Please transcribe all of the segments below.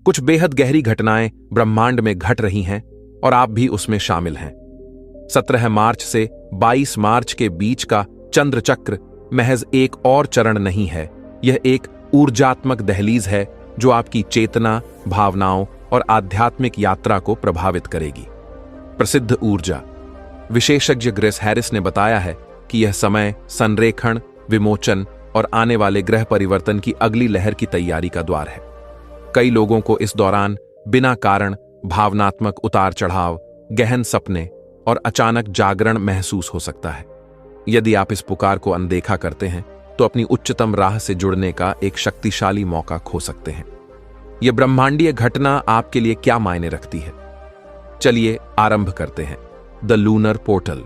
कुछ बेहद गहरी घटनाएं ब्रह्मांड में घट रही हैं और आप भी उसमें शामिल हैं। 17 मार्च से 22 मार्च के बीच का चंद्र चक्र महज एक और चरण नहीं है, यह एक ऊर्जात्मक दहलीज है जो आपकी चेतना, भावनाओं और आध्यात्मिक यात्रा को प्रभावित करेगी। प्रसिद्ध ऊर्जा विशेषज्ञ ग्रेस हैरिस ने बताया है कि यह समय संरेखण, विमोचन और आने वाले ग्रह परिवर्तन की अगली लहर की तैयारी का द्वार है। कई लोगों को इस दौरान बिना कारण भावनात्मक उतार चढ़ाव, गहन सपने और अचानक जागरण महसूस हो सकता है। यदि आप इस पुकार को अनदेखा करते हैं तो अपनी उच्चतम राह से जुड़ने का एक शक्तिशाली मौका खो सकते हैं। यह ब्रह्मांडीय घटना आपके लिए क्या मायने रखती है? चलिए आरंभ करते हैं। The lunar portal.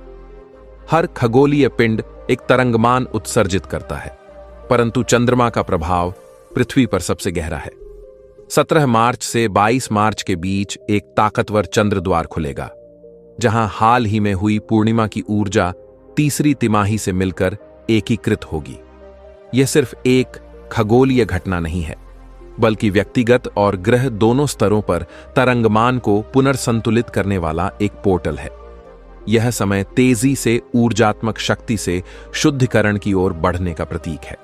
हर खगोलीय पिंड एक तरंगमान उत्सर्जित करता है, परंतु चंद्रमा का प्रभाव पृथ्वी पर सबसे गहरा है। 17 मार्च से 22 मार्च के बीच एक ताकतवर चंद्र द्वार खुलेगा, जहां हाल ही में हुई पूर्णिमा की ऊर्जा तीसरी तिमाही से मिलकर एकीकृत होगी। यह सिर्फ एक खगोलीय घटना नहीं है, बल्कि व्यक्तिगत और ग्रह दोनों स्तरों पर तरंगमान को पुनर्संतुलित करने वाला एक पोर्टल है। यह समय तेजी से ऊर्जात्मक शक्ति से शुद्धिकरण की ओर बढ़ने का प्रतीक है।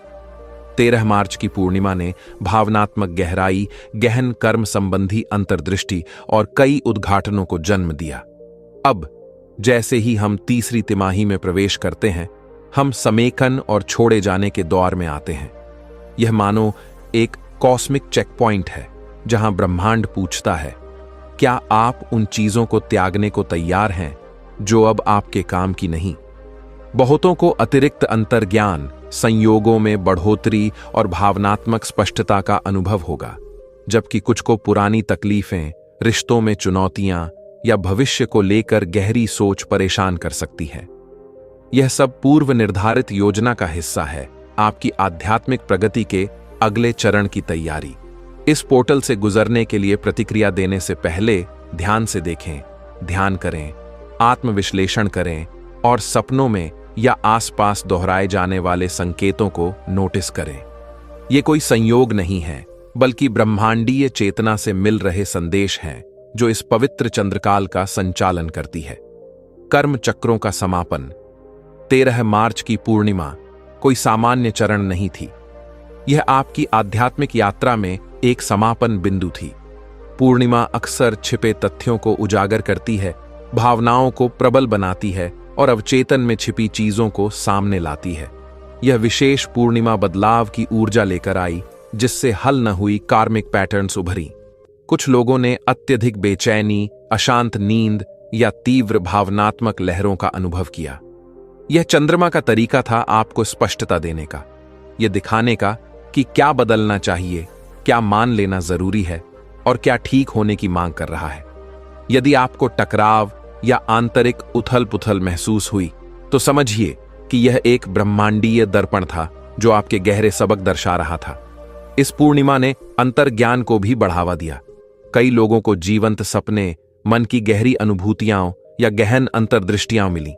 13 मार्च की पूर्णिमा ने भावनात्मक गहराई, गहन कर्म संबंधी अंतर्दृष्टि और कई उद्घाटनों को जन्म दिया। अब जैसे ही हम तीसरी तिमाही में प्रवेश करते हैं, हम समेकन और छोड़े जाने के दौर में आते हैं। यह मानो एक कॉस्मिक चेक पॉइंट है, जहां ब्रह्मांड पूछता है, क्या आप उन चीजों को त्यागने को तैयार हैं जो अब आपके काम की नहीं? बहुतों को अतिरिक्त अंतर्ज्ञान, संयोगों में बढ़ोतरी और भावनात्मक स्पष्टता का अनुभव होगा, जबकि कुछ को पुरानी तकलीफें, रिश्तों में चुनौतियां या भविष्य को लेकर गहरी सोच परेशान कर सकती है। यह सब पूर्व निर्धारित योजना का हिस्सा है, आपकी आध्यात्मिक प्रगति के अगले चरण की तैयारी। इस पोर्टल से गुजरने के लिए प्रतिक्रिया देने से पहले ध्यान से देखें, ध्यान करें, आत्मविश्लेषण करें और सपनों में या आसपास दोहराए जाने वाले संकेतों को नोटिस करें। ये कोई संयोग नहीं है, बल्कि ब्रह्मांडीय चेतना से मिल रहे संदेश हैं जो इस पवित्र चंद्रकाल का संचालन करती है। कर्म चक्रों का समापन। 13 मार्च की पूर्णिमा कोई सामान्य चरण नहीं थी, यह आपकी आध्यात्मिक यात्रा में एक समापन बिंदु थी। पूर्णिमा अक्सर छिपे तथ्यों को उजागर करती है, भावनाओं को प्रबल बनाती है और अवचेतन में छिपी चीजों को सामने लाती है। यह विशेष पूर्णिमा बदलाव की ऊर्जा लेकर आई, जिससे हल न हुई कार्मिक पैटर्न्स उभरी। कुछ लोगों ने अत्यधिक बेचैनी, अशांत नींद या तीव्र भावनात्मक लहरों का अनुभव किया। यह चंद्रमा का तरीका था आपको स्पष्टता देने का, यह दिखाने का कि क्या बदलना चाहिए, क्या मान लेना जरूरी है और क्या ठीक होने की मांग कर रहा है। यदि आपको टकराव या आंतरिक उथल-पुथल महसूस हुई, तो समझिए कि यह एक ब्रह्मांडीय दर्पण था जो आपके गहरे सबक दर्शा रहा था। इस पूर्णिमा ने अंतर्ज्ञान को भी बढ़ावा दिया। कई लोगों को जीवंत सपने, मन की गहरी अनुभूतियां या गहन अंतर्दृष्टियां मिली।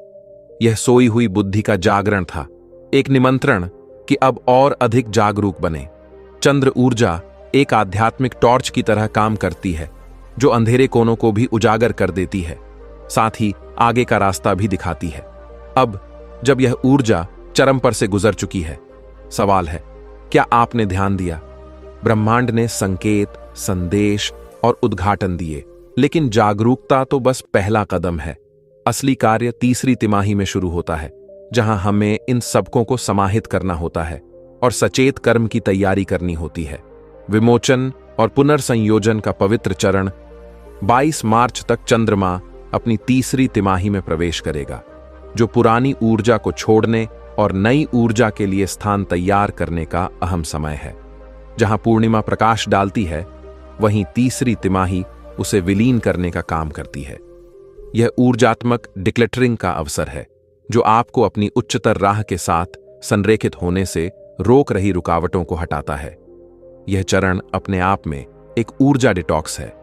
यह सोई हुई बुद्धि का जागरण था, एक निमंत्रण कि अब और अधिक जागरूक बने। चंद्र ऊर्जा एक आध्यात्मिक टॉर्च की तरह काम करती है, जो अंधेरे कोनों को भी उजागर कर देती है, साथ ही आगे का रास्ता भी दिखाती है। अब जब यह ऊर्जा चरम पर से गुजर चुकी है, सवाल है, क्या आपने ध्यान दिया? ब्रह्मांड ने संकेत, संदेश और उद्घाटन दिए, लेकिन जागरूकता तो बस पहला कदम है। असली कार्य तीसरी तिमाही में शुरू होता है, जहां हमें इन सबकों को समाहित करना होता है और सचेत कर्म की तैयारी करनी होती है। विमोचन और पुनर्संयोजन का पवित्र चरण। 22 मार्च तक चंद्रमा अपनी तीसरी तिमाही में प्रवेश करेगा, जो पुरानी ऊर्जा को छोड़ने और नई ऊर्जा के लिए स्थान तैयार करने का अहम समय है। जहां पूर्णिमा प्रकाश डालती है, वहीं तीसरी तिमाही उसे विलीन करने का काम करती है। यह ऊर्जात्मक डिक्लेटरिंग का अवसर है, जो आपको अपनी उच्चतर राह के साथ संरेखित होने से रोक रही रुकावटों को हटाता है। यह चरण अपने आप में एक ऊर्जा डिटॉक्स है।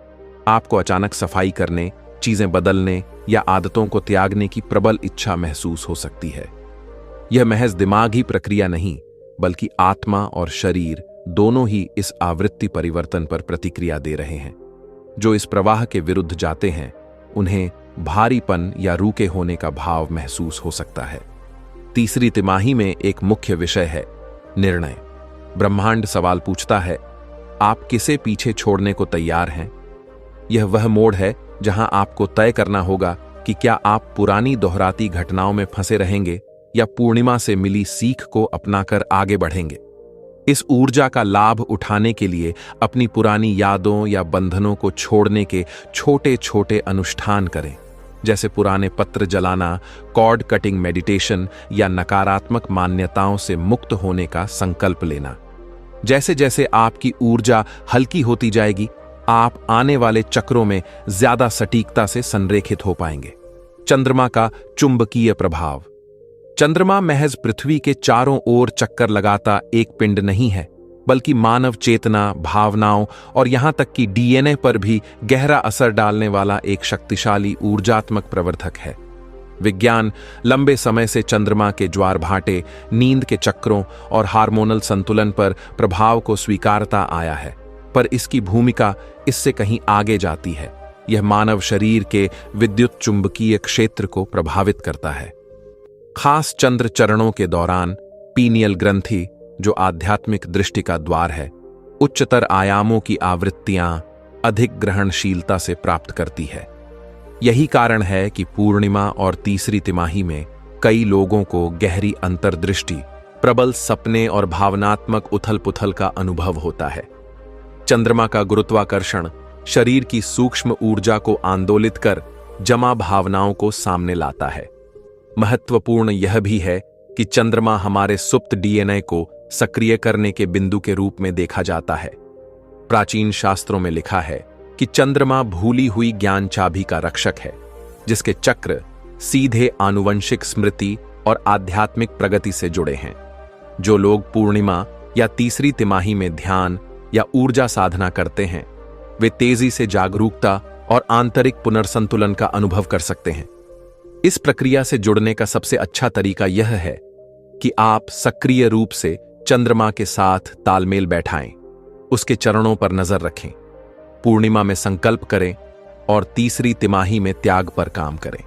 आपको अचानक सफाई करने, चीजें बदलने या आदतों को त्यागने की प्रबल इच्छा महसूस हो सकती है। यह महज दिमागी प्रक्रिया नहीं, बल्कि आत्मा और शरीर दोनों ही इस आवृत्ति परिवर्तन पर प्रतिक्रिया दे रहे हैं। जो इस प्रवाह के विरुद्ध जाते हैं उन्हें भारीपन या रूके होने का भाव महसूस हो सकता है। तीसरी तिमाही में एक मुख्य विषय है निर्णय। ब्रह्मांड सवाल पूछता है, आप किसे पीछे छोड़ने को तैयार हैं? यह वह मोड़ है जहां आपको तय करना होगा कि क्या आप पुरानी दोहराती घटनाओं में फंसे रहेंगे या पूर्णिमा से मिली सीख को अपनाकर आगे बढ़ेंगे। इस ऊर्जा का लाभ उठाने के लिए अपनी पुरानी यादों या बंधनों को छोड़ने के छोटे छोटे अनुष्ठान करें, जैसे पुराने पत्र जलाना, कॉर्ड कटिंग मेडिटेशन या नकारात्मक मान्यताओं से मुक्त होने का संकल्प लेना। जैसे जैसे आपकी ऊर्जा हल्की होती जाएगी, आप आने वाले चक्रों में ज्यादा सटीकता से संरेखित हो पाएंगे। चंद्रमा का चुंबकीय प्रभाव। चंद्रमा महज पृथ्वी के चारों ओर चक्कर लगाता एक पिंड नहीं है, बल्कि मानव चेतना, भावनाओं और यहां तक कि डीएनए पर भी गहरा असर डालने वाला एक शक्तिशाली ऊर्जात्मक प्रवर्धक है। विज्ञान लंबे समय से चंद्रमा के ज्वार भाटे, नींद के चक्रों और हार्मोनल संतुलन पर प्रभाव को स्वीकारता आया है, पर इसकी भूमिका इससे कहीं आगे जाती है। यह मानव शरीर के विद्युत चुंबकीय क्षेत्र को प्रभावित करता है। खास चंद्र चरणों के दौरान पीनियल ग्रंथि, जो आध्यात्मिक दृष्टि का द्वार है, उच्चतर आयामों की आवृत्तियां अधिक ग्रहणशीलता से प्राप्त करती है। यही कारण है कि पूर्णिमा और तीसरी तिमाही में कई लोगों को गहरी अंतर्दृष्टि, प्रबल सपने और भावनात्मक उथल पुथल का अनुभव होता है। चंद्रमा का गुरुत्वाकर्षण शरीर की सूक्ष्म ऊर्जा को आंदोलित कर जमा भावनाओं को सामने लाता है। महत्वपूर्ण यह भी है कि चंद्रमा हमारे सुप्त डीएनए को सक्रिय करने के बिंदु के रूप में देखा जाता है। प्राचीन शास्त्रों में लिखा है कि चंद्रमा भूली हुई ज्ञान चाबी का रक्षक है, जिसके चक्र सीधे आनुवंशिक स्मृति और आध्यात्मिक प्रगति से जुड़े हैं। जो लोग पूर्णिमा या तीसरी तिमाही में ध्यान या ऊर्जा साधना करते हैं, वे तेजी से जागरूकता और आंतरिक पुनर्संतुलन का अनुभव कर सकते हैं। इस प्रक्रिया से जुड़ने का सबसे अच्छा तरीका यह है कि आप सक्रिय रूप से चंद्रमा के साथ तालमेल बैठाएं, उसके चरणों पर नजर रखें, पूर्णिमा में संकल्प करें और तीसरी तिमाही में त्याग पर काम करें।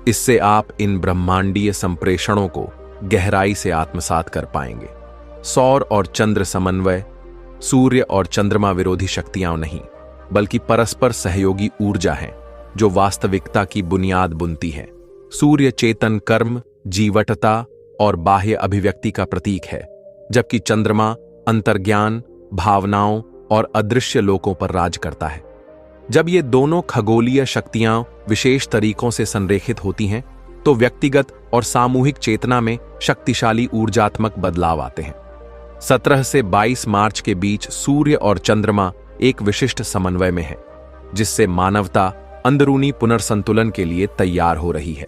इससे आप इन ब्रह्मांडीय संप्रेषणों को गहराई से आत्मसात कर पाएंगे। सौर और चंद्र समन्वय सूर्य और चंद्रमा विरोधी शक्तियां नहीं, बल्कि परस्पर सहयोगी ऊर्जा है जो वास्तविकता की बुनियाद बुनती है। सूर्य चेतन कर्म, जीवटता और बाह्य अभिव्यक्ति का प्रतीक है, जबकि चंद्रमा अंतर्ज्ञान, भावनाओं और अदृश्य लोकों पर राज करता है। जब ये दोनों खगोलीय शक्तियां विशेष तरीकों से संरेखित होती हैं, तो व्यक्तिगत और सामूहिक चेतना में शक्तिशाली ऊर्जात्मक बदलाव आते हैं। 17 से 22 मार्च के बीच सूर्य और चंद्रमा एक विशिष्ट समन्वय में है, जिससे मानवता अंदरूनी पुनर्संतुलन के लिए तैयार हो रही है।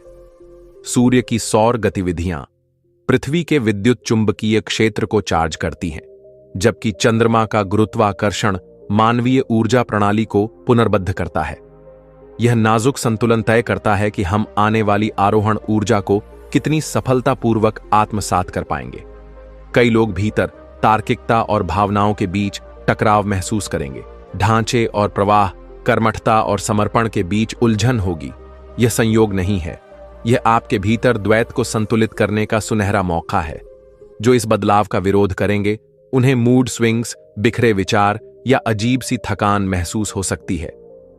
सूर्य की सौर गतिविधियां पृथ्वी के विद्युत चुंबकीय क्षेत्र को चार्ज करती हैं, जबकि चंद्रमा का गुरुत्वाकर्षण मानवीय ऊर्जा प्रणाली को पुनर्बद्ध करता है। यह नाजुक संतुलन तय करता है कि हम आने वाली आरोहण ऊर्जा को कितनी सफलतापूर्वक आत्मसात कर पाएंगे। कई लोग भीतर तार्किकता और भावनाओं के बीच टकराव महसूस करेंगे। ढांचे और प्रवाह, कर्मठता और समर्पण के बीच उलझन होगी। यह संयोग नहीं है, यह आपके भीतर द्वैत को संतुलित करने का सुनहरा मौका है। जो इस बदलाव का विरोध करेंगे, उन्हें मूड स्विंग्स, बिखरे विचार या अजीब सी थकान महसूस हो सकती है।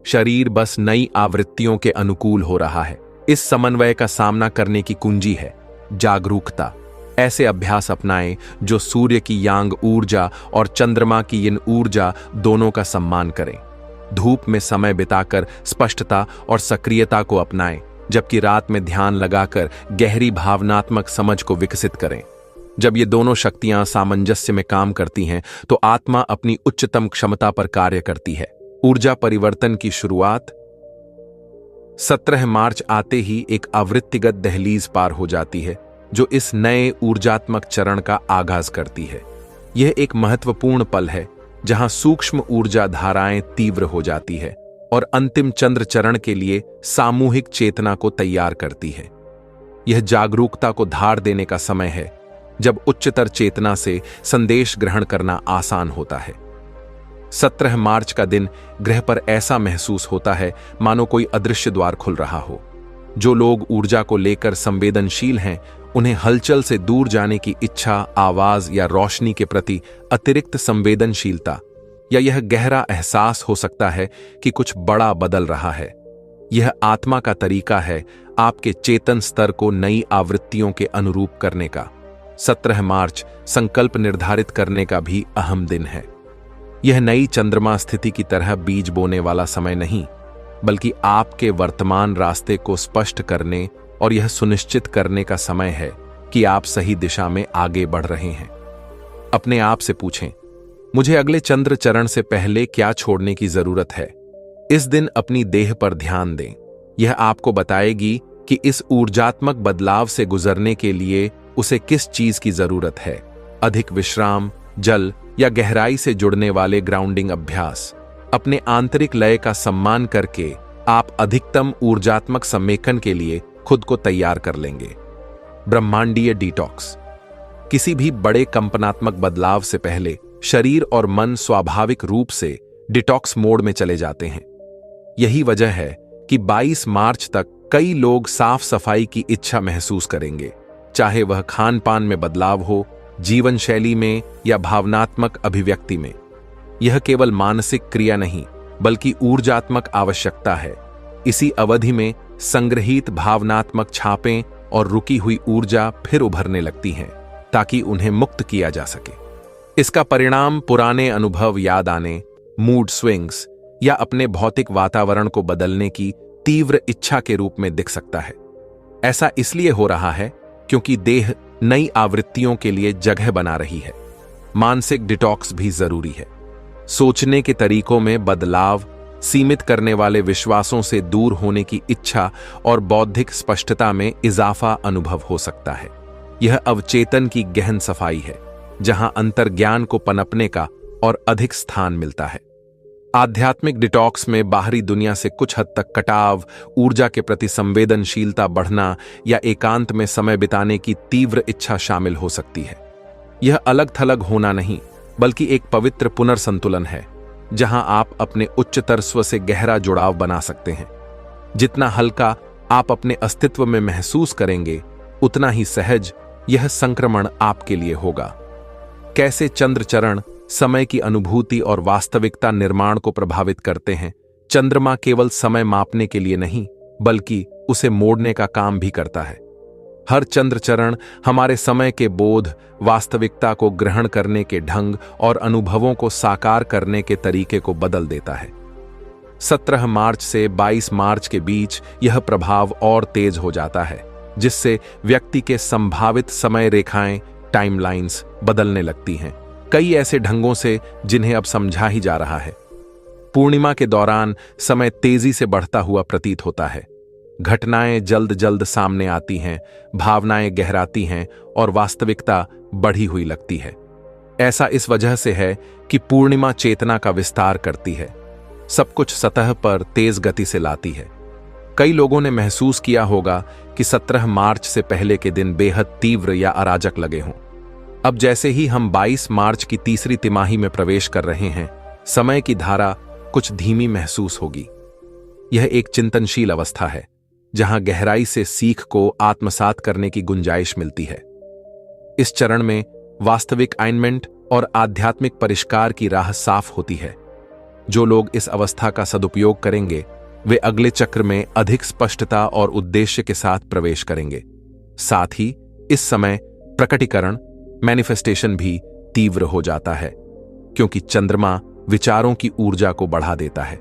शरीर बस नई आवृत्तियों के अनुकूल हो रहा है। इस समन्वय का सामना करने की कुंजी है जागरूकता। ऐसे अभ्यास अपनाएं जो सूर्य की यांग ऊर्जा और चंद्रमा की इन ऊर्जा दोनों का सम्मान करें। धूप में समय बिताकर स्पष्टता और सक्रियता को अपनाएं, जबकि रात में ध्यान लगाकर गहरी भावनात्मक समझ को विकसित करें। जब ये दोनों शक्तियां सामंजस्य में काम करती हैं, तो आत्मा अपनी उच्चतम क्षमता पर कार्य करती है। ऊर्जा परिवर्तन की शुरुआत 17 मार्च आते ही एक आवृत्तिगत दहलीज पार हो जाती है, जो इस नए ऊर्जात्मक चरण का आगाज करती है। यह एक महत्वपूर्ण पल है जहां सूक्ष्म ऊर्जा धाराएं तीव्र हो जाती है और अंतिम चंद्र चरण के लिए सामूहिक चेतना को तैयार करती है। यह जागरूकता को धार देने का समय है, जब उच्चतर चेतना से संदेश ग्रहण करना आसान होता है। 17 मार्च का दिन ग्रह पर ऐसा महसूस होता है मानो कोई अदृश्य द्वार खुल रहा हो। जो लोग ऊर्जा को लेकर संवेदनशील हैं, उन्हें हलचल से दूर जाने की इच्छा, आवाज या रोशनी के प्रति अतिरिक्त संवेदनशीलता या यह गहरा एहसास हो सकता है कि कुछ बड़ा बदल रहा है। यह आत्मा का तरीका है आपके चेतन स्तर को नई आवृत्तियों के अनुरूप करने का। 17 मार्च संकल्प निर्धारित करने का भी अहम दिन है। यह नई चंद्रमा स्थिति की तरह बीज बोने वाला समय नहीं, बल्कि आपके वर्तमान रास्ते को स्पष्ट करने और यह सुनिश्चित करने का समय है कि आप सही दिशा में आगे बढ़ रहे हैं। अपने आप से पूछें, मुझे अगले चंद्र चरण से पहले क्या छोड़ने की जरूरत है? इस दिन अपनी देह पर ध्यान दें। यह आपको बताएगी कि इस ऊर्जात्मक बदलाव से गुजरने के लिए उसे किस चीज की जरूरत है। अधिक विश्राम, जल या गहराई से जुड़ने वाले ग्राउंडिंग अभ्यास। अपने आंतरिक लय का सम्मान करके आप अधिकतम ऊर्जात्मक समेकन के लिए खुद को तैयार कर लेंगे। ब्रह्मांडीय डिटॉक्स। किसी भी बड़े कंपनात्मक बदलाव से पहले शरीर और मन स्वाभाविक रूप से डिटॉक्स मोड में चले जाते हैं। यही वजह है कि 22 मार्च तक कई लोग साफ सफाई की इच्छा महसूस करेंगे, चाहे वह खान पान में बदलाव हो, जीवन शैली में या भावनात्मक अभिव्यक्ति में। यह केवल मानसिक क्रिया नहीं, बल्कि ऊर्जात्मक आवश्यकता है। इसी अवधि में संग्रहित भावनात्मक छापें और रुकी हुई ऊर्जा फिर उभरने लगती हैं, ताकि उन्हें मुक्त किया जा सके। इसका परिणाम पुराने अनुभव याद आने, मूड स्विंग्स या अपने भौतिक वातावरण को बदलने की तीव्र इच्छा के रूप में दिख सकता है। ऐसा इसलिए हो रहा है क्योंकि देह नई आवृत्तियों के लिए जगह बना रही है। मानसिक डिटॉक्स भी जरूरी है। सोचने के तरीकों में बदलाव, सीमित करने वाले विश्वासों से दूर होने की इच्छा और बौद्धिक स्पष्टता में इजाफा अनुभव हो सकता है। यह अवचेतन की गहन सफाई है, जहां अंतर्ज्ञान को पनपने का और अधिक स्थान मिलता है। आध्यात्मिक डिटॉक्स में बाहरी दुनिया से कुछ हद तक कटाव, ऊर्जा के प्रति संवेदनशीलता बढ़ना या एकांत में समय बिताने की तीव्र इच्छा शामिल हो सकती है। यह अलग थलग होना नहीं, बल्कि एक पवित्र पुनर्संतुलन है, जहां आप अपने उच्चतर स्व से गहरा जुड़ाव बना सकते हैं। जितना हल्का आप अपने अस्तित्व में महसूस करेंगे, उतना ही सहज यह संक्रमण आपके लिए होगा। कैसे चंद्र चरण समय की अनुभूति और वास्तविकता निर्माण को प्रभावित करते हैं? चंद्रमा केवल समय मापने के लिए नहीं, बल्कि उसे मोड़ने का काम भी करता है। हर चंद्र चरण हमारे समय के बोध, वास्तविकता को ग्रहण करने के ढंग और अनुभवों को साकार करने के तरीके को बदल देता है। 17 मार्च से 22 मार्च के बीच यह प्रभाव और तेज हो जाता है, जिससे व्यक्ति के संभावित समय रेखाएं, टाइमलाइंस बदलने लगती हैं, कई ऐसे ढंगों से जिन्हें अब समझा ही जा रहा है। पूर्णिमा के दौरान समय तेजी से बढ़ता हुआ प्रतीत होता है। घटनाएं जल्द जल्द सामने आती हैं, भावनाएं गहराती हैं और वास्तविकता बढ़ी हुई लगती है। ऐसा इस वजह से है कि पूर्णिमा चेतना का विस्तार करती है, सब कुछ सतह पर तेज गति से लाती है। कई लोगों ने महसूस किया होगा कि 17 मार्च से पहले के दिन बेहद तीव्र या अराजक लगे हों। अब जैसे ही हम 22 मार्च की तीसरी तिमाही में प्रवेश कर रहे हैं, समय की धारा कुछ धीमी महसूस होगी। यह एक चिंतनशील अवस्था है, जहां गहराई से सीख को आत्मसात करने की गुंजाइश मिलती है। इस चरण में वास्तविक अलाइनमेंट और आध्यात्मिक परिष्कार की राह साफ होती है। जो लोग इस अवस्था का सदुपयोग करेंगे, वे अगले चक्र में अधिक स्पष्टता और उद्देश्य के साथ प्रवेश करेंगे। साथ ही इस समय प्रकटीकरण, मैनिफेस्टेशन भी तीव्र हो जाता है, क्योंकि चंद्रमा विचारों की ऊर्जा को बढ़ा देता है।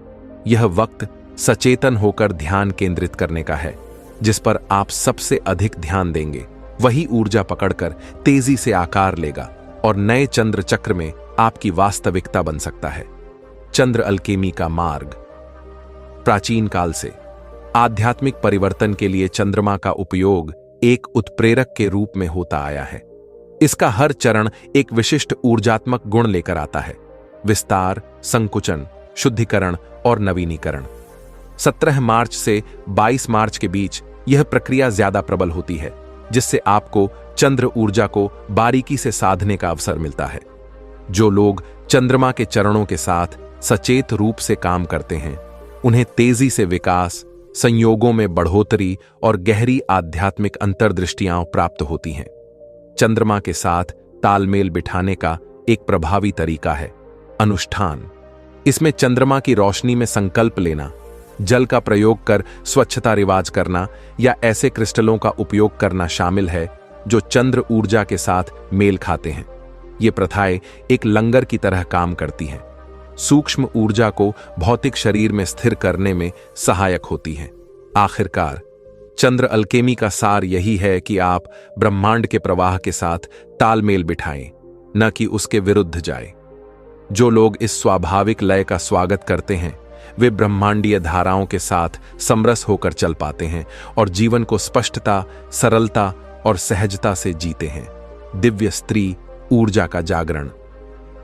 यह वक्त सचेतन होकर ध्यान केंद्रित करने का है, जिस पर आप सबसे अधिक ध्यान देंगे वही ऊर्जा पकड़कर तेजी से आकार लेगा और नए चंद्र चक्र में आपकी वास्तविकता बन सकता है। चंद्र अल्केमी का मार्ग। प्राचीन काल से आध्यात्मिक परिवर्तन के लिए चंद्रमा का उपयोग एक उत्प्रेरक के रूप में होता आया है। इसका हर चरण एक विशिष्ट ऊर्जात्मक गुण लेकर आता है: विस्तार, संकुचन, शुद्धिकरण और नवीनीकरण। 17 मार्च से 22 मार्च के बीच यह प्रक्रिया ज्यादा प्रबल होती है, जिससे आपको चंद्र ऊर्जा को बारीकी से साधने का अवसर मिलता है। जो लोग चंद्रमा के चरणों के साथ सचेत रूप से काम करते हैं, उन्हें तेजी से विकास, संयोगों में बढ़ोतरी और गहरी आध्यात्मिक अंतर्दृष्टियां प्राप्त होती हैं। चंद्रमा के साथ तालमेल बिठाने का एक प्रभावी तरीका है अनुष्ठान। इसमें चंद्रमा की रोशनी में संकल्प लेना, जल का प्रयोग कर स्वच्छता रिवाज करना या ऐसे क्रिस्टलों का उपयोग करना शामिल है जो चंद्र ऊर्जा के साथ मेल खाते हैं। ये प्रथाएं एक लंगर की तरह काम करती हैं, सूक्ष्म ऊर्जा को भौतिक शरीर में स्थिर करने में सहायक होती हैं। आखिरकार चंद्र अल्केमी का सार यही है कि आप ब्रह्मांड के प्रवाह के साथ तालमेल बिठाएं, न कि उसके विरुद्ध जाएं। जो लोग इस स्वाभाविक लय का स्वागत करते हैं, वे ब्रह्मांडीय धाराओं के साथ समरस होकर चल पाते हैं और जीवन को स्पष्टता, सरलता और सहजता से जीते हैं। दिव्य स्त्री ऊर्जा का जागरण।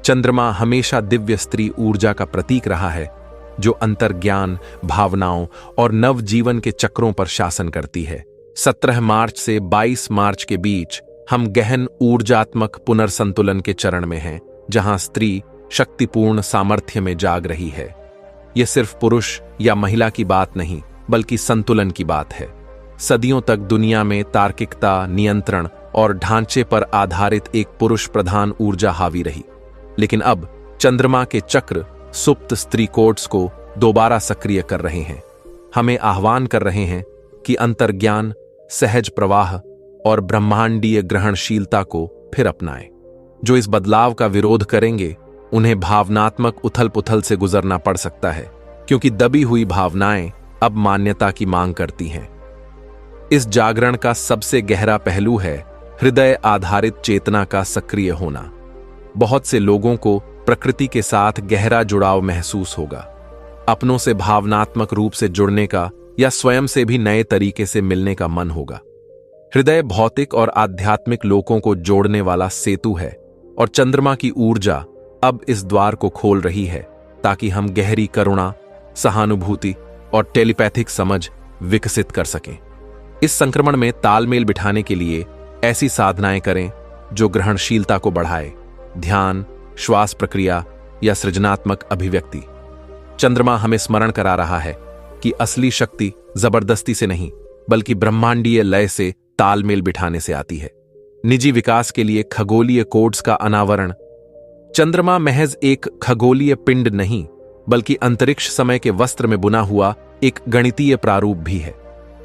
चंद्रमा हमेशा दिव्य स्त्री ऊर्जा का प्रतीक रहा है, जो अंतर्ज्ञान, भावनाओं और नव जीवन के चक्रों पर शासन करती है। 17 मार्च से 22 मार्च के बीच हम गहन ऊर्जात्मक पुनर्संतुलन के चरण में हैं, जहां स्त्री शक्तिपूर्ण सामर्थ्य में जाग रही है। यह सिर्फ पुरुष या महिला की बात नहीं, बल्कि संतुलन की बात है। सदियों तक दुनिया में तार्किकता, नियंत्रण और ढांचे पर आधारित एक पुरुष प्रधान ऊर्जा हावी रही, लेकिन अब चंद्रमा के चक्र सुप्त स्त्री कोड्स को दोबारा सक्रिय कर रहे हैं। हमें आह्वान कर रहे हैं कि अंतर्ज्ञान, सहज प्रवाह और ब्रह्मांडीय ग्रहणशीलता को फिर अपनाएं। जो इस बदलाव का विरोध करेंगे, उन्हें भावनात्मक उथल-पुथल से गुजरना पड़ सकता है, क्योंकि दबी हुई भावनाएं अब मान्यता की मांग करती हैं। इस जागरण का सबसे गहरा पहलू है हृदय आधारित चेतना का सक्रिय होना। बहुत से लोगों को प्रकृति के साथ गहरा जुड़ाव महसूस होगा, अपनों से भावनात्मक रूप से जुड़ने का या स्वयं से भी नए तरीके से मिलने का मन होगा। हृदय भौतिक और आध्यात्मिक लोकों को जोड़ने वाला सेतु है और चंद्रमा की ऊर्जा अब इस द्वार को खोल रही है, ताकि हम गहरी करुणा, सहानुभूति और टेलीपैथिक समझ विकसित कर सकें। इस संक्रमण में तालमेल बिठाने के लिए ऐसी साधनाएं करें जो ग्रहणशीलता को बढ़ाए, ध्यान, श्वास प्रक्रिया या सृजनात्मक अभिव्यक्ति। चंद्रमा हमें स्मरण करा रहा है कि असली शक्ति जबरदस्ती से नहीं, बल्कि ब्रह्मांडीय लय से तालमेल बिठाने से आती है। निजी विकास के लिए खगोलीय कोड्स का अनावरण। चंद्रमा महज एक खगोलीय पिंड नहीं, बल्कि अंतरिक्ष समय के वस्त्र में बुना हुआ एक गणितीय प्रारूप भी है।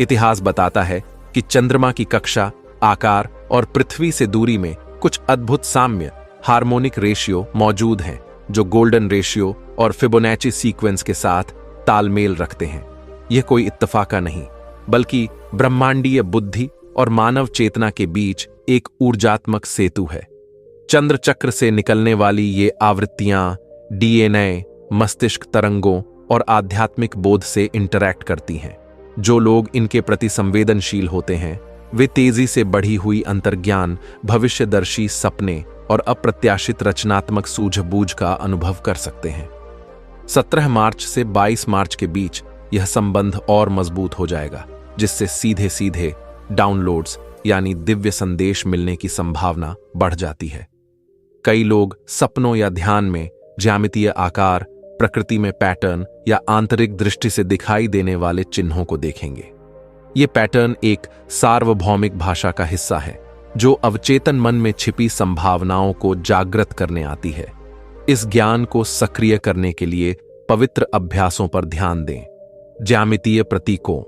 इतिहास बताता है कि चंद्रमा की कक्षा, आकार और पृथ्वी से दूरी में कुछ अद्भुत साम्य, हार्मोनिक रेशियो मौजूद हैं, जो गोल्डन रेशियो और फिबोनाची सीक्वेंस के साथ तालमेल रखते हैं। यह कोई इत्तफाका नहीं, बल्कि ब्रह्मांडीय बुद्धि और मानव चेतना के बीच एक ऊर्जात्मक सेतु है। चंद्र चक्र से निकलने वाली ये आवृत्तियां डीएनए, मस्तिष्क तरंगों और आध्यात्मिक बोध से इंटरैक्ट करती हैं। जो लोग इनके प्रति संवेदनशील होते हैं, वे तेजी से बढ़ी हुई अंतर्ज्ञान, भविष्यदर्शी सपने और अप्रत्याशित रचनात्मक सूझबूझ का अनुभव कर सकते हैं। 17 मार्च से 22 मार्च के बीच यह संबंध और मजबूत हो जाएगा, जिससे सीधे सीधे डाउनलोड्स यानी दिव्य संदेश मिलने की संभावना बढ़ जाती है। कई लोग सपनों या ध्यान में ज्यामितीय आकार, प्रकृति में पैटर्न या आंतरिक दृष्टि से दिखाई देने वाले चिन्हों को देखेंगे। ये पैटर्न एक सार्वभौमिक भाषा का हिस्सा है, जो अवचेतन मन में छिपी संभावनाओं को जागृत करने आती है। इस ज्ञान को सक्रिय करने के लिए पवित्र अभ्यासों पर ध्यान दें। ज्यामितीय प्रतीकों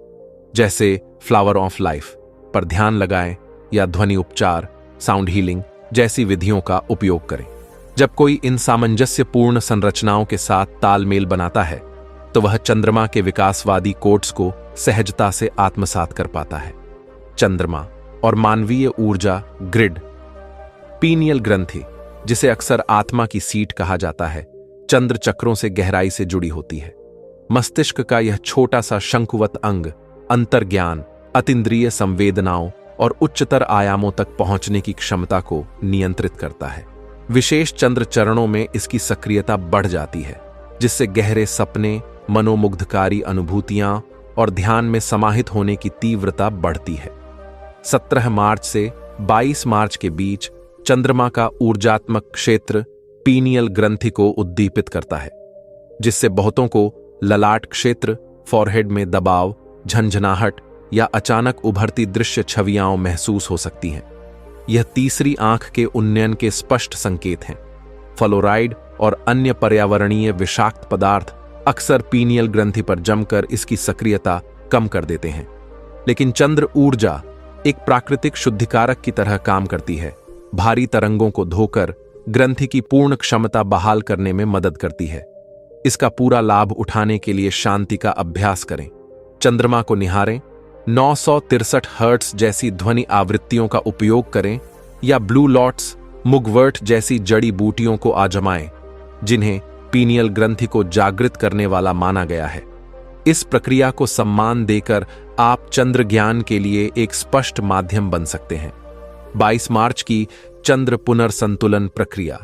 जैसे फ्लावर ऑफ लाइफ पर ध्यान लगाएं या ध्वनि उपचार, साउंड हीलिंग जैसी विधियों का उपयोग करें। जब कोई इन सामंजस्यपूर्ण संरचनाओं के साथ तालमेल बनाता है, तो वह चंद्रमा के विकासवादी कोड्स को सहजता से आत्मसात कर पाता है। चंद्रमा और मानवीय ऊर्जा ग्रिड। पीनियल ग्रंथि, जिसे अक्सर आत्मा की सीट कहा जाता है, चंद्र चक्रों से गहराई से जुड़ी होती है। मस्तिष्क का यह छोटा सा शंकुवत अंग अंतर्ज्ञान, अतीन्द्रिय संवेदनाओं और उच्चतर आयामों तक पहुंचने की क्षमता को नियंत्रित करता है। विशेष चंद्र चरणों में इसकी सक्रियता बढ़ जाती है, जिससे गहरे सपने, मनोमुग्धकारी अनुभूतियां और ध्यान में समाहित होने की तीव्रता बढ़ती है। 17 मार्च से 22 मार्च के बीच चंद्रमा का ऊर्जात्मक क्षेत्र पीनियल ग्रंथि को उद्दीपित करता है, जिससे बहुतों को ललाट क्षेत्र, फॉरहेड में दबाव, झंझनाहट या अचानक उभरती दृश्य छवियां महसूस हो सकती हैं। यह तीसरी आंख के उन्नयन के स्पष्ट संकेत हैं। फ्लोराइड और अन्य पर्यावरणीय विषाक्त पदार्थ अक्सर पीनियल ग्रंथि पर जमकर इसकी सक्रियता कम कर देते हैं, लेकिन चंद्र ऊर्जा एक प्राकृतिक शुद्धिकारक की तरह काम करती है। भारी तरंगों को धोकर ग्रंथि की पूर्ण क्षमता बहाल करने में मदद करती है। इसका पूरा लाभ उठाने के लिए शांति का अभ्यास करें। चंद्रमा को निहारें, 963 हर्ट्ज जैसी ध्वनि आवृत्तियों का उपयोग करें या ब्लू लॉट्स, मुगवर्ट जैसी जड़ी बूटियों को आजमाएं, जिन्हें पीनियल ग्रंथि को जागृत करने वाला माना गया है। इस प्रक्रिया को सम्मान देकर आप चंद्र ज्ञान के लिए एक स्पष्ट माध्यम बन सकते हैं। 22 मार्च की चंद्र पुनर्संतुलन प्रक्रिया।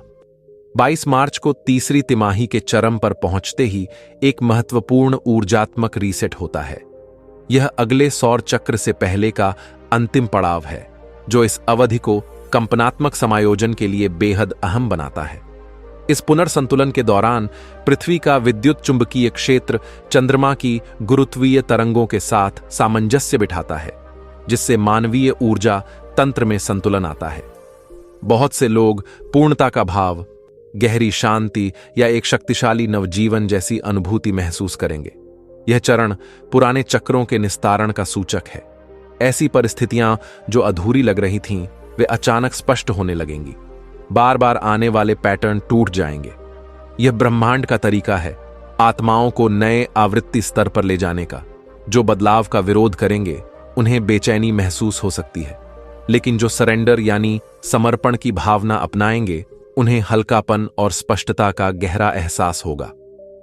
22 मार्च को तीसरी तिमाही के चरम पर पहुंचते ही एक महत्वपूर्ण ऊर्जात्मक रीसेट होता है। यह अगले सौर चक्र से पहले का अंतिम पड़ाव है, जो इस अवधि को कंपनात्मक समायोजन के लिए बेहद अहम बनाता है। इस पुनर्संतुलन के दौरान पृथ्वी का विद्युत चुंबकीय क्षेत्र चंद्रमा की गुरुत्वीय तरंगों के साथ सामंजस्य बिठाता है, जिससे मानवीय ऊर्जा तंत्र में संतुलन आता है। बहुत से लोग पूर्णता का भाव, गहरी शांति या एक शक्तिशाली नवजीवन जैसी अनुभूति महसूस करेंगे। यह चरण पुराने चक्रों के निस्तारण का सूचक है। ऐसी परिस्थितियां जो अधूरी लग रही थीं, वे अचानक स्पष्ट होने लगेंगी। बार बार आने वाले पैटर्न टूट जाएंगे। यह ब्रह्मांड का तरीका है आत्माओं को नए आवृत्ति स्तर पर ले जाने का। जो बदलाव का विरोध करेंगे उन्हें बेचैनी महसूस हो सकती है, लेकिन जो सरेंडर यानी समर्पण की भावना अपनाएंगे उन्हें हल्कापन और स्पष्टता का गहरा एहसास होगा।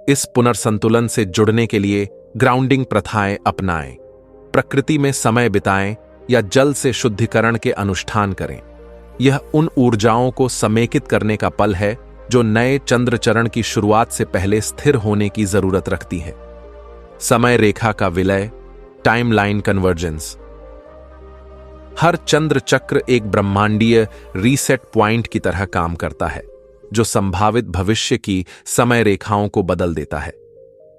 इस पुनर्संतुलन से जुड़ने के लिए ग्राउंडिंग प्रथाएं अपनाएं, प्रकृति में समय बिताएं या जल से शुद्धिकरण के अनुष्ठान करें। यह उन ऊर्जाओं को समेकित करने का पल है जो नए चंद्र चरण की शुरुआत से पहले स्थिर होने की जरूरत रखती है। समय रेखा का विलय, टाइमलाइन कन्वर्जेंस। हर चंद्र चक्र एक ब्रह्मांडीय रीसेट पॉइंट की तरह काम करता है, जो संभावित भविष्य की समय रेखाओं को बदल देता है।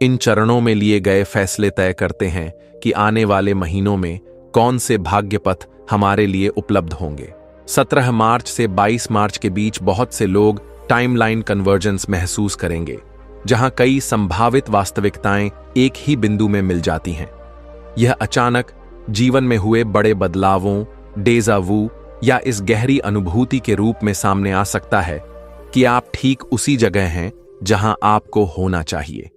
इन चरणों में लिए गए फैसले तय करते हैं कि आने वाले महीनों में कौन से भाग्य पथ हमारे लिए उपलब्ध होंगे। 17 मार्च से 22 मार्च के बीच बहुत से लोग टाइमलाइन कन्वर्जेंस महसूस करेंगे, जहां कई संभावित वास्तविकताएं एक ही बिंदु में मिल जाती हैं। यह अचानक जीवन में हुए बड़े बदलावों, डेजा वू या इस गहरी अनुभूति के रूप में सामने आ सकता है कि आप ठीक उसी जगह हैं जहां आपको होना चाहिए।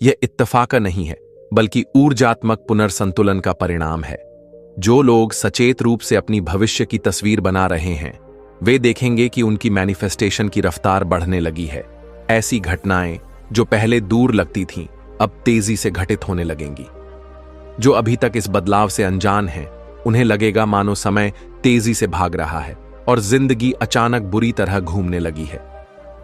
यह इत्तेफाक नहीं है, बल्कि ऊर्जात्मक पुनर्संतुलन का परिणाम है। जो लोग सचेत रूप से अपनी भविष्य की तस्वीर बना रहे हैं, वे देखेंगे कि उनकी मैनिफेस्टेशन की रफ्तार बढ़ने लगी है। ऐसी घटनाएं जो पहले दूर लगती थीं, अब तेजी से घटित होने लगेंगी। जो अभी तक इस बदलाव से अनजान हैं, उन्हें लगेगा मानो समय तेजी से भाग रहा है और जिंदगी अचानक बुरी तरह घूमने लगी है।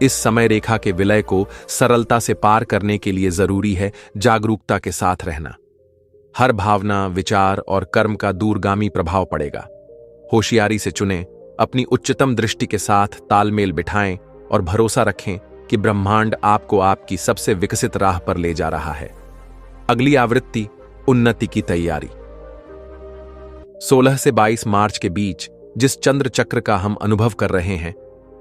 इस समय रेखा के विलय को सरलता से पार करने के लिए जरूरी है जागरूकता के साथ रहना। हर भावना, विचार और कर्म का दूरगामी प्रभाव पड़ेगा। होशियारी से चुनें, अपनी उच्चतम दृष्टि के साथ तालमेल बिठाएं और भरोसा रखें कि ब्रह्मांड आपको आपकी सबसे विकसित राह पर ले जा रहा है। अगली आवृत्ति, उन्नति की तैयारी। 16 से 22 मार्च के बीच जिस चंद्र चक्र का हम अनुभव कर रहे हैं,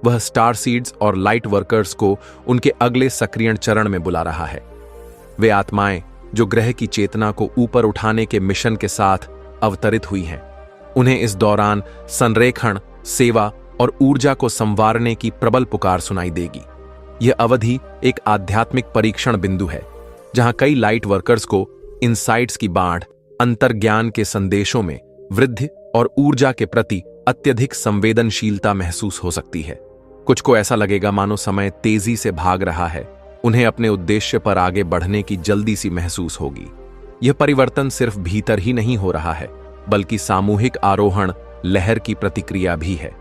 वह स्टार सीड्स और लाइट वर्कर्स को उनके अगले सक्रियण चरण में बुला रहा है। वे आत्माएं जो ग्रह की चेतना को ऊपर उठाने के मिशन के साथ अवतरित हुई हैं, उन्हें इस दौरान संरेखण, सेवा और ऊर्जा को संवारने की प्रबल पुकार सुनाई देगी। यह अवधि एक आध्यात्मिक परीक्षण बिंदु है, जहां कई लाइट वर्कर्स को इनसाइट्स की बाढ़, अंतर्ज्ञान के संदेशों में वृद्धि और ऊर्जा के प्रति अत्यधिक संवेदनशीलता महसूस हो सकती है। कुछ को ऐसा लगेगा मानो समय तेजी से भाग रहा है, उन्हें अपने उद्देश्य पर आगे बढ़ने की जल्दी सी महसूस होगी। यह परिवर्तन सिर्फ भीतर ही नहीं हो रहा है, बल्कि सामूहिक आरोहण लहर की प्रतिक्रिया भी है।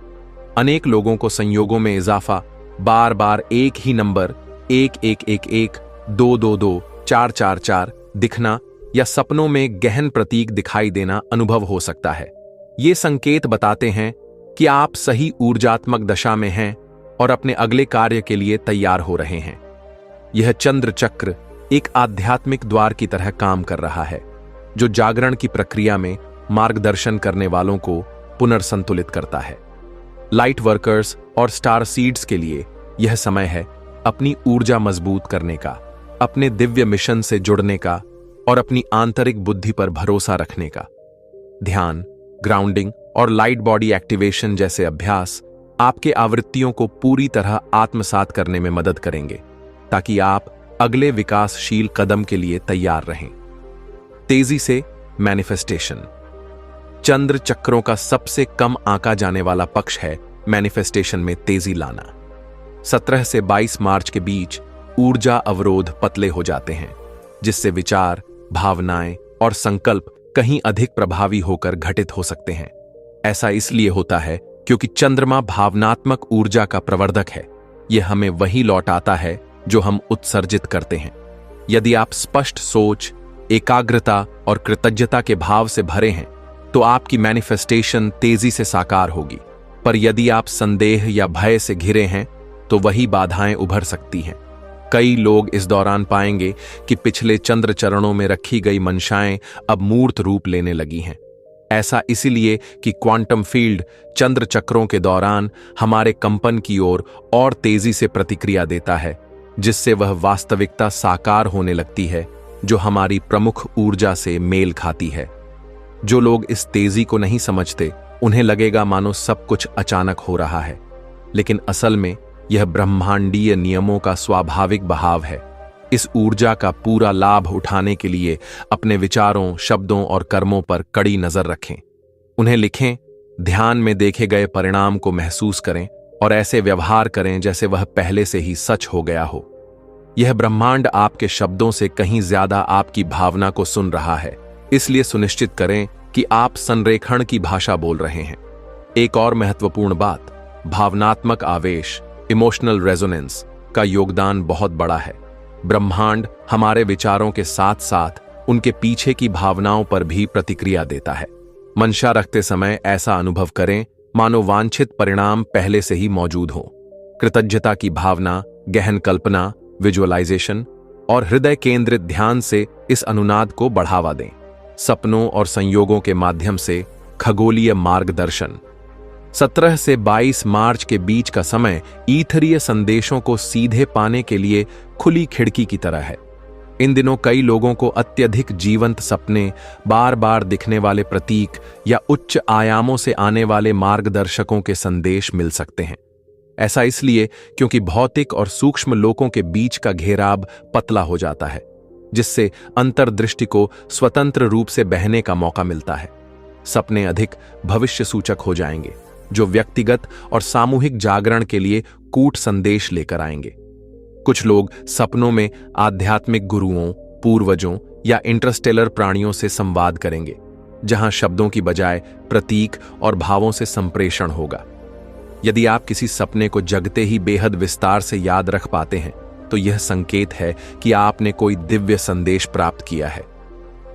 अनेक लोगों को संयोगों में इजाफा, बार बार एक ही नंबर 1111, 222, 444 दिखना या सपनों में गहन प्रतीक दिखाई देना अनुभव हो सकता है। ये संकेत बताते हैं कि आप सही ऊर्जात्मक दशा में हैं और अपने अगले कार्य के लिए तैयार हो रहे हैं। यह चंद्र चक्र एक आध्यात्मिक द्वार की तरह काम कर रहा है, जो जागरण की प्रक्रिया में मार्गदर्शन करने वालों को पुनर्संतुलित करता है। लाइट वर्कर्स और स्टार सीड्स के लिए यह समय है अपनी ऊर्जा मजबूत करने का, अपने दिव्य मिशन से जुड़ने का और अपनी आंतरिक बुद्धि पर भरोसा रखने का। ध्यान, ग्राउंडिंग और लाइट बॉडी एक्टिवेशन जैसे अभ्यास आपके आवृत्तियों को पूरी तरह आत्मसात करने में मदद करेंगे, ताकि आप अगले विकासशील कदम के लिए तैयार रहें। तेजी से मैनिफेस्टेशन। चंद्र चक्रों का सबसे कम आंका जाने वाला पक्ष है मैनिफेस्टेशन में तेजी लाना। 17 से 22 मार्च के बीच ऊर्जा अवरोध पतले हो जाते हैं, जिससे विचार, भावनाएं और संकल्प कहीं अधिक प्रभावी होकर घटित हो सकते हैं। ऐसा इसलिए होता है क्योंकि चंद्रमा भावनात्मक ऊर्जा का प्रवर्धक है। यह हमें वही लौटाता है जो हम उत्सर्जित करते हैं। यदि आप स्पष्ट सोच, एकाग्रता और कृतज्ञता के भाव से भरे हैं, तो आपकी मैनिफेस्टेशन तेजी से साकार होगी। पर यदि आप संदेह या भय से घिरे हैं, तो वही बाधाएं उभर सकती हैं। कई लोग इस दौरान पाएंगे कि पिछले चंद्र चरणों में रखी गई मंशाएं अब मूर्त रूप लेने लगी हैं। ऐसा इसलिए कि क्वांटम फील्ड चंद्र चक्रों के दौरान हमारे कंपन की ओर और तेजी से प्रतिक्रिया देता है, जिससे वह वास्तविकता साकार होने लगती है जो हमारी प्रमुख ऊर्जा से मेल खाती है। जो लोग इस तेजी को नहीं समझते, उन्हें लगेगा मानो सब कुछ अचानक हो रहा है, लेकिन असल में यह ब्रह्मांडीय नियमों का स्वाभाविक बहाव है। इस ऊर्जा का पूरा लाभ उठाने के लिए अपने विचारों, शब्दों और कर्मों पर कड़ी नजर रखें। उन्हें लिखें, ध्यान में देखे गए परिणाम को महसूस करें और ऐसे व्यवहार करें जैसे वह पहले से ही सच हो गया हो। यह ब्रह्मांड आपके शब्दों से कहीं ज्यादा आपकी भावना को सुन रहा है, इसलिए सुनिश्चित करें कि आप संरेखण की भाषा बोल रहे हैं। एक और महत्वपूर्ण बात, भावनात्मक आवेश, इमोशनल रेजोनेंस का योगदान बहुत बड़ा है। ब्रह्मांड हमारे विचारों के साथ साथ उनके पीछे की भावनाओं पर भी प्रतिक्रिया देता है। मंशा रखते समय ऐसा अनुभव करें मानो वांछित परिणाम पहले से ही मौजूद हो। कृतज्ञता की भावना, गहन कल्पना, विजुअलाइजेशन और हृदय केंद्रित ध्यान से इस अनुनाद को बढ़ावा दें। सपनों और संयोगों के माध्यम से खगोलीय मार्गदर्शन। 17 से 22 मार्च के बीच का समय ईथरीय संदेशों को सीधे पाने के लिए खुली खिड़की की तरह है। इन दिनों कई लोगों को अत्यधिक जीवंत सपने, बार बार दिखने वाले प्रतीक या उच्च आयामों से आने वाले मार्गदर्शकों के संदेश मिल सकते हैं। ऐसा इसलिए क्योंकि भौतिक और सूक्ष्म लोकों के बीच का घेराव पतला हो जाता है, जिससे अंतर्दृष्टि को स्वतंत्र रूप से बहने का मौका मिलता है। सपने अधिक भविष्य सूचक हो जाएंगे, जो व्यक्तिगत और सामूहिक जागरण के लिए कूट संदेश लेकर आएंगे। कुछ लोग सपनों में आध्यात्मिक गुरुओं, पूर्वजों या इंटरस्टेलर प्राणियों से संवाद करेंगे, जहां शब्दों की बजाय प्रतीक और भावों से संप्रेषण होगा। यदि आप किसी सपने को जगते ही बेहद विस्तार से याद रख पाते हैं, तो यह संकेत है कि आपने कोई दिव्य संदेश प्राप्त किया है।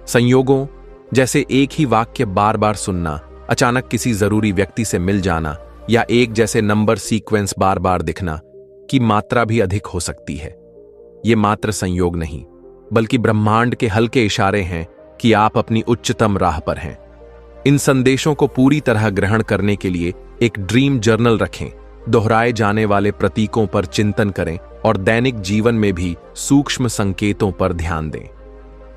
संयोगों जैसे एक ही वाक्य बार बार सुनना, अचानक किसी जरूरी व्यक्ति से मिल जाना या एक जैसे नंबर सीक्वेंस बार बार दिखना की मात्रा भी अधिक हो सकती है। ये मात्र संयोग नहीं, बल्कि ब्रह्मांड के हल्के इशारे हैं कि आप अपनी उच्चतम राह पर हैं। इन संदेशों को पूरी तरह ग्रहण करने के लिए एक ड्रीम जर्नल रखें, दोहराए जाने वाले प्रतीकों पर चिंतन करें और दैनिक जीवन में भी सूक्ष्म संकेतों पर ध्यान दें।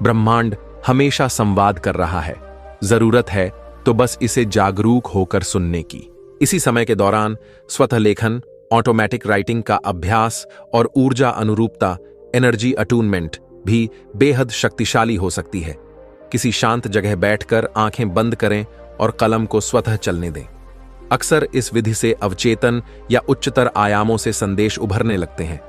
ब्रह्मांड हमेशा संवाद कर रहा है, जरूरत है तो बस इसे जागरूक होकर सुनने की। इसी समय के दौरान स्वतः लेखन, ऑटोमेटिक राइटिंग का अभ्यास और ऊर्जा अनुरूपता, एनर्जी अटूनमेंट भी बेहद शक्तिशाली हो सकती है। किसी शांत जगह बैठकर आंखें बंद करें और कलम को स्वतः चलने दें। अक्सर इस विधि से अवचेतन या उच्चतर आयामों से संदेश उभरने लगते हैं।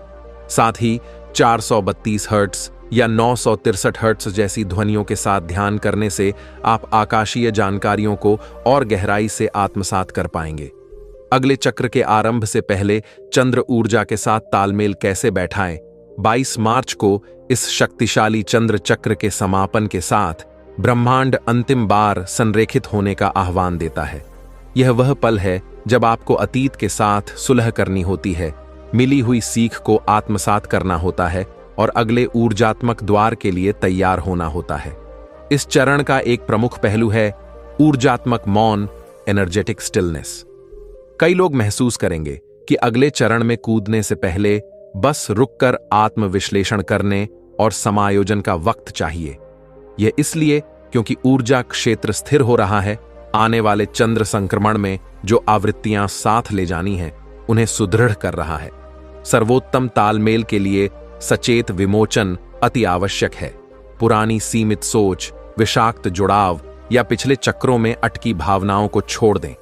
साथ ही 432 हर्ट्ज या 963 हर्ट्ज जैसी ध्वनियों के साथ ध्यान करने से आप आकाशीय जानकारियों को और गहराई से आत्मसात कर पाएंगे। अगले चक्र के आरंभ से पहले चंद्र ऊर्जा के साथ तालमेल कैसे बैठाएं? 22 मार्च को इस शक्तिशाली चंद्र चक्र के समापन के साथ ब्रह्मांड अंतिम बार संरेखित होने का आह्वान देता है। यह वह पल है जब आपको अतीत के साथ सुलह करनी होती है, मिली हुई सीख को आत्मसात करना होता है और अगले ऊर्जात्मक द्वार के लिए तैयार होना होता है। इस चरण का एक प्रमुख पहलू है ऊर्जात्मक मौन, एनर्जेटिक स्टिलनेस। कई लोग महसूस करेंगे कि अगले चरण में कूदने से पहले बस रुककर आत्मविश्लेषण करने और समायोजन का वक्त चाहिए। यह इसलिए क्योंकि ऊर्जा क्षेत्र स्थिर हो रहा है। आने वाले चंद्र संक्रमण में जो आवृत्तियां साथ ले जानी हैं, उन्हें सुदृढ़ कर रहा है। सर्वोत्तम तालमेल के लिए सचेत विमोचन अति आवश्यक है। पुरानी सीमित सोच, विषाक्त जुड़ाव या पिछले चक्रों में अटकी भावनाओं को छोड़ दें।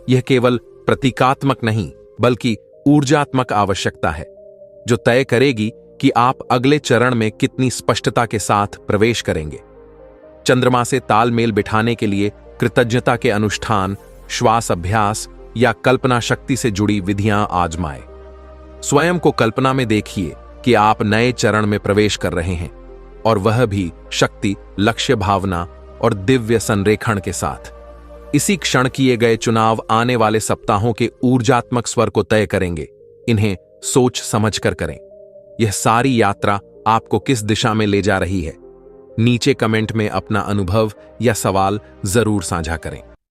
यह केवल प्रतीकात्मक नहीं बल्कि ऊर्जात्मक आवश्यकता है, जो तय करेगी कि आप अगले चरण में कितनी स्पष्टता के साथ प्रवेश करेंगे। चंद्रमा से तालमेल बिठाने के लिए कृतज्ञता के अनुष्ठान, श्वास अभ्यास या कल्पना शक्ति से जुड़ी विधियां आजमाएं। स्वयं को कल्पना में देखिए कि आप नए चरण में प्रवेश कर रहे हैं, और वह भी शक्ति, लक्ष्य भावना और दिव्य संरेखण के साथ। इसी क्षण किए गए चुनाव आने वाले सप्ताहों के ऊर्जात्मक स्वर को तय करेंगे। इन्हें सोच समझकर करें। यह सारी यात्रा आपको किस दिशा में ले जा रही है? नीचे कमेंट में अपना अनुभव या सवाल जरूर साझा करें।